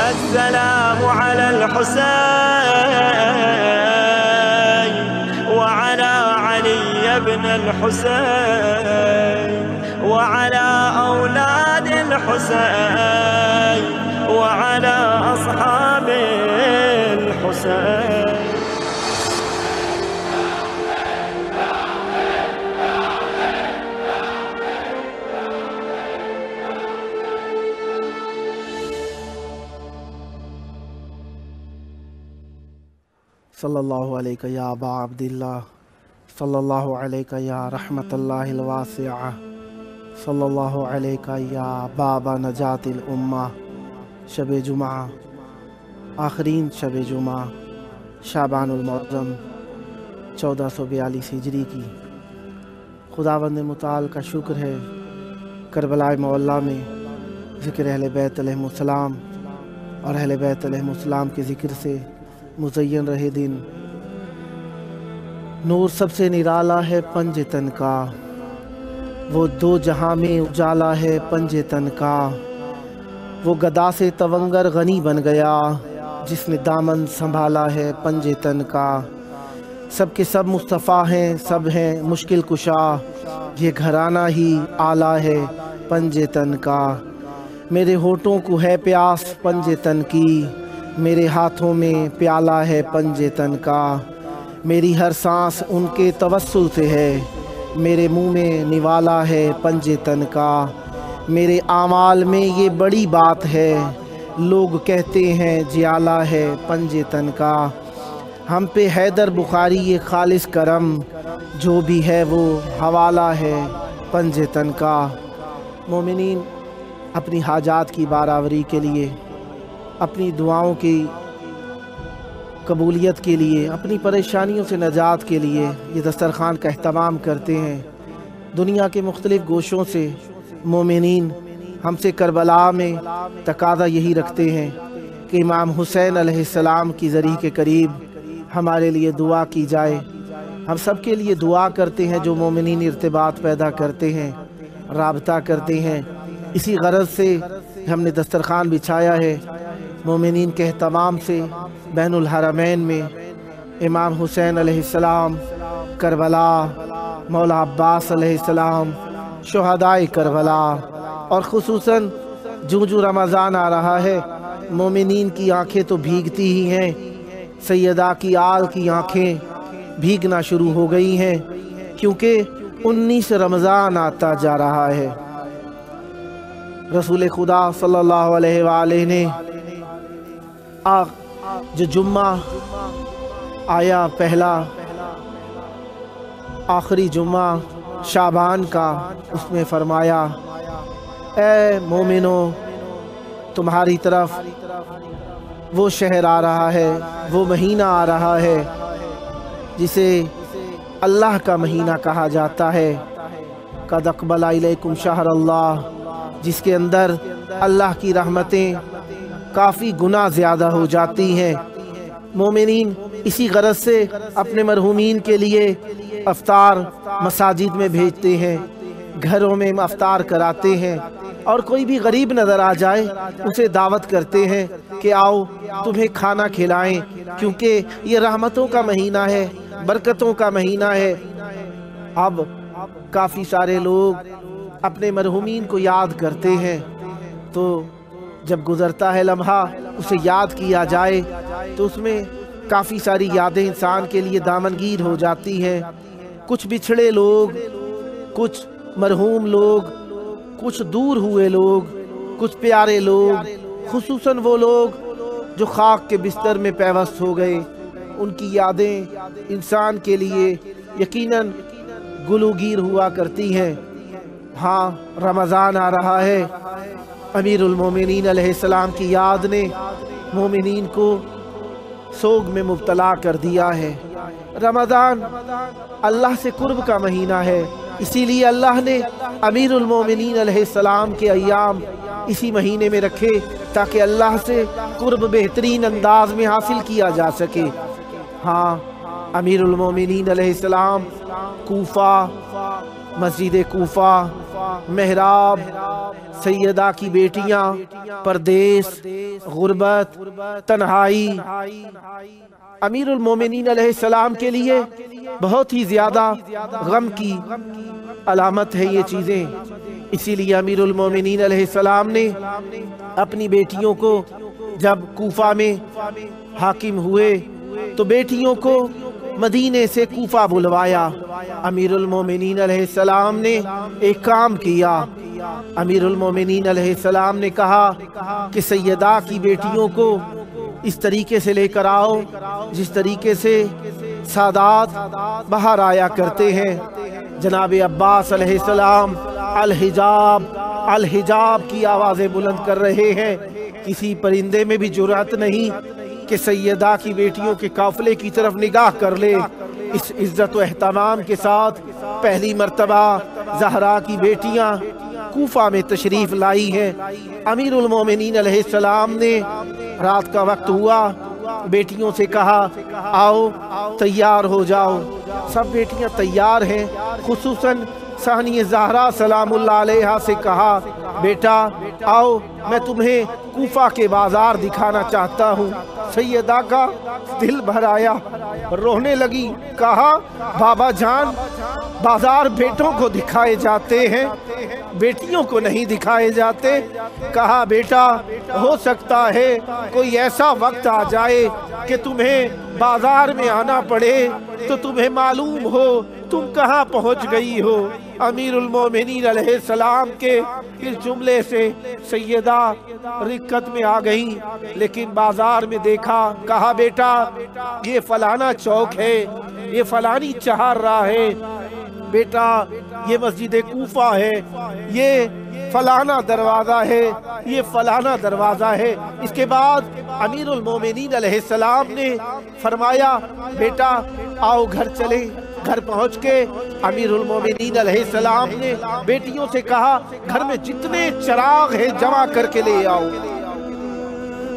السلام على الحسين وعلى علي بن الحسين وعلى أولاد الحسين وعلى أصحاب الحسين. صلی اللہ علیہ یا ابا عبداللہ، صلی اللہ علیہ یا رحمت اللہ الواسعہ، صلی اللہ علیہ یا باب نجات الامہ۔ شب جمعہ، آخرین شب جمعہ شعبان المعظم 1442 ہجری کی۔ خداوند متعال کا شکر ہے، کربلا معلیٰ میں ذکر اہل بیت علیہ السلام اور اہل بیت علیہ السلام کے ذکر سے مزین رہے دن۔ نور سب سے نرالا ہے پنج تن کا، وہ دو جہاں میں اجالا ہے پنج تن کا۔ وہ گدا سے تونگر غنی بن گیا، جس نے دامن سنبھالا ہے پنج تن کا۔ سب کے سب مصطفیٰ ہیں، سب ہیں مشکل کشا، یہ گھرانہ ہی آلہ ہے پنج تن کا۔ میرے ہونٹوں کو ہے پیاس پنج تن کی، میرے ہاتھوں میں پیالہ ہے پنج تن کا۔ میری ہر سانس ان کے توسل سے ہے، میرے منہ میں نوالا ہے پنج تن کا۔ میرے اعمال میں یہ بڑی بات ہے، لوگ کہتے ہیں جیالہ ہے پنج تن کا۔ ہم پہ حیدر بخاری یہ خالص کرم، جو بھی ہے وہ حوالہ ہے پنج تن کا۔ مومنین اپنی حاجات کی بارآوری کے لیے، اپنی دعاؤں کی قبولیت کے لیے، اپنی پریشانیوں سے نجات کے لیے یہ دسترخوان کا اہتمام کرتے ہیں۔ دنیا کے مختلف گوشوں سے مومنین ہم سے کربلا میں تقاضا یہی رکھتے ہیں کہ امام حسین علیہ السلام کی ذریعہ کے قریب ہمارے لیے دعا کی جائے۔ ہم سب کے لیے دعا کرتے ہیں جو مومنین ارتباط پیدا کرتے ہیں، رابطہ کرتے ہیں۔ اسی غرض سے ہم نے دسترخوان بچھایا ہے، مومنین کے اہتمام سے بین الحرمین میں امام حسین علیہ السلام، کربلا، مولا عباس علیہ السلام، شہدائے کربلا، اور خصوصاً جو رمضان آ رہا ہے مومنین کی آنکھیں تو بھیگتی ہی ہیں، سیدہ کی آل کی آنکھیں بھیگنا شروع ہو گئی ہیں، کیونکہ 19 رمضان آتا جا رہا ہے۔ رسول خدا صلی اللہ علیہ وآلہ نے جو جمعہ آیا، پہلا آخری جمعہ شعبان کا، اس میں فرمایا اے مومنو، تمہاری طرف وہ شہر آ رہا ہے، وہ مہینہ آ رہا ہے جسے اللہ کا مہینہ کہا جاتا ہے۔ قد اقبل الیکم شہر اللہ، جس کے اندر اللہ کی رحمتیں کافی گنا زیادہ ہو جاتی ہیں۔ مومنین اسی غرض سے اپنے مرحومین کے لیے افطار مساجد میں بھیجتے ہیں، گھروں میں افطار کراتے ہیں، اور کوئی بھی غریب نظر آ جائے اسے دعوت کرتے ہیں کہ آؤ تمہیں کھانا کھلائیں، کیونکہ یہ رحمتوں کا مہینہ ہے، برکتوں کا مہینہ ہے۔ اب کافی سارے لوگ اپنے مرحومین کو یاد کرتے ہیں، تو جب گزرتا ہے لمحہ اسے یاد کیا جائے تو اس میں کافی ساری یادیں انسان کے لیے دامنگیر ہو جاتی ہیں۔ کچھ بچھڑے لوگ، کچھ مرحوم لوگ، کچھ دور ہوئے لوگ، کچھ پیارے لوگ، خصوصاً وہ لوگ جو خاک کے بستر میں پیوست ہو گئے، ان کی یادیں انسان کے لیے یقیناً گلوگیر ہوا کرتی ہیں۔ ہاں، رمضان آ رہا ہے، امیر المومنین علیہ السلام کی یاد نے مومنین کو سوگ میں مبتلا کر دیا ہے۔ رمضان اللہ سے قرب کا مہینہ ہے، اسی لیے اللہ نے امیر المومنین علیہ السلام کے ایام اسی مہینے میں رکھے تاکہ اللہ سے قرب بہترین انداز میں حاصل کیا جا سکے۔ ہاں، امیر المومنین علیہ السلام کوفہ، مسجد کوفہ، محراب، سیدہ کی بیٹیاں پردیس، غربت، تنہائی امیر المومنین علیہ السلام کے لیے بہت ہی زیادہ غم کی علامت ہے یہ چیزیں۔ اسی لیے امیر المومنین علیہ السلام نے اپنی بیٹیوں کو جب کوفہ میں حاکم ہوئے تو بیٹیوں کو مدینے سے کوفہ بلوایا۔ امیر المومنین علیہ السلام نے ایک کام کیا۔ امیر المومنین علیہ السلام نے کہا کہ سیدہ کی بیٹیوں کو اس طریقے سے لے کر آؤ جس طریقے سے سادات باہر آیا کرتے ہیں۔ جناب عباس علیہ السلام الحجاب الحجاب کی آوازیں بلند کر رہے ہیں۔ کسی پرندے میں بھی جرأت نہیں کہ سیدہ کی بیٹیوں کے قافلے کی طرف نگاہ کر لے۔ اس عزت و اہتمام کے ساتھ پہلی مرتبہ زہرا کی بیٹیاں کوفہ میں تشریف لائی ہیں۔ امیر المومنین علیہ السلام نے رات کا وقت ہوا، بیٹیوں سے کہا آؤ تیار ہو جاؤ۔ سب بیٹیاں تیار ہیں، خصوصاً ثانی زہرا سلام اللہ علیہا سے کہا بیٹا آؤ میں تمہیں کوفہ کے بازار دکھانا چاہتا ہوں۔ سیدہ کا دل بھر آیا، رونے لگی، کہا بابا جان بازار بیٹوں کو دکھائے جاتے ہیں، بیٹیوں کو نہیں دکھائے جاتے۔ کہا بیٹا ہو سکتا ہے کوئی ایسا وقت آ جائے کہ تمہیں بازار میں آنا پڑے تو تمہیں معلوم ہو تم کہاں پہنچ گئی ہو۔ امیر المومنین علیہ السلام کے اس جملے سے سیدہ رکت میں آ گئی، لیکن بازار میں دیکھا، کہا بیٹا یہ فلانا چوک ہے، یہ فلانی چہار راہ ہے، بیٹا یہ مسجد کوفہ ہے، یہ فلانا دروازہ ہے، یہ فلانا دروازہ ہے۔ اس کے بعد امیر المومنین علیہ السلام نے فرمایا بیٹا آؤ گھر چلیں۔ گھر پہنچ کے امیر المومنین علیہ السلام نے بیٹیوں سے کہا گھر میں جتنے چراغ ہیں جمع کر کے لے آؤ،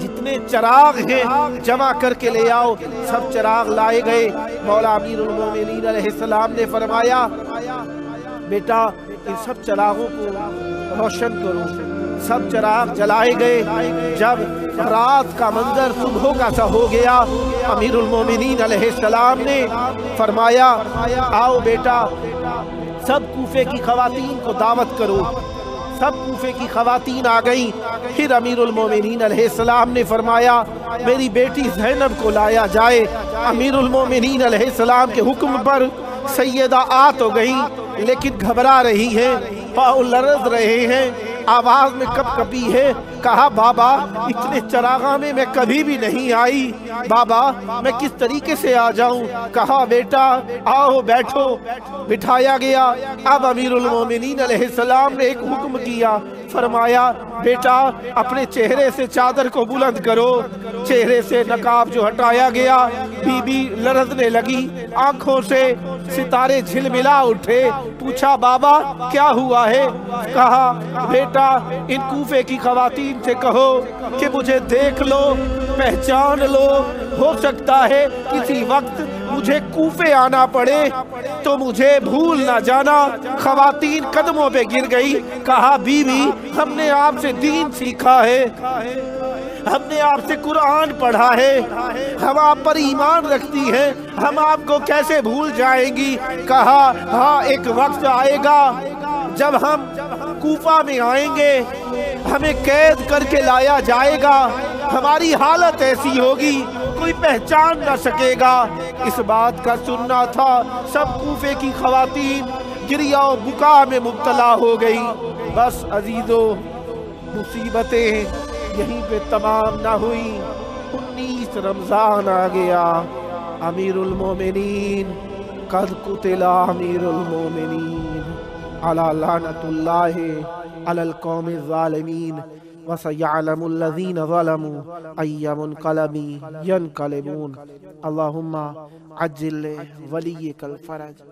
جتنے چراغ ہیں جمع کر کے لے آؤ۔ سب چراغ لائے گئے۔ مولا امیر المومنین علیہ السلام نے فرمایا بیٹا ان سب چراغوں کو روشن کرو۔ سب چراغ جلائے گئے۔ جب رات کا منظر صبح کا سا ہو گیا، امیر المومنین علیہ السلام نے فرمایا آؤ بیٹا سب کوفے کی خواتین کو دعوت کرو۔ سب کوفے کی خواتین آ گئیں۔ پھر امیر المومنین علیہ السلام نے فرمایا میری بیٹی زینب کو لایا جائے۔ امیر المومنین علیہ السلام کے حکم پر سیدہ آ تو گئیں لیکن گھبرا رہی ہیں، پاؤں لرز رہے ہیں، آواز میں کپ کپی ہے۔ کہا بابا اتنے چراغاں میں کبھی بھی نہیں آئی، بابا میں کس طریقے سے آ جاؤں؟ کہا بیٹا آؤ بیٹھو۔ بٹھایا گیا۔ اب امیر المومنین علیہ السلام نے ایک حکم کیا، فرمایا بیٹا اپنے چہرے سے چادر کو بلند کرو۔ چہرے سے نقاب جو ہٹایا گیا، بی بی لرزنے لگی، آنکھوں سے ستارے جھلملا اٹھے۔ پوچھا بابا کیا ہوا ہے؟ کہا بیٹا ان کوفے کی خواتین سے کہو کہ مجھے دیکھ لو، پہچان لو، ہو سکتا ہے کسی وقت مجھے کوفے آنا پڑے تو مجھے بھول نہ جانا۔ خواتین قدموں پہ گر گئی۔ کہا بی بی ہم نے آپ سے دین سیکھا ہے، ہم نے آپ سے قرآن پڑھا ہے، ہم آپ پر ایمان رکھتی ہیں، ہم آپ کو کیسے بھول جائیں گی؟ کہا ہاں ایک وقت آئے گا جب ہم کوفہ میں آئیں گے، ہمیں قید کر کے لایا جائے گا، ہماری حالت ایسی ہوگی کوئی پہچان نہ سکے گا۔ اس بات کا سننا تھا۔ سب کوفے کی خواتین گریہ و بکا میں مبتلا ہو گئی۔ بس عزیزو مصیبتیں یہیں پہ تمام نہ ہوئی۔ 19 رمضان آ گیا۔ امیر المومنین قد قتل امیر المومنین علی لعنت اللہ علی القوم الظالمین وسيعلم الذين ظلموا أي منقلب ينقلبون اللهم عجل وليك الفرج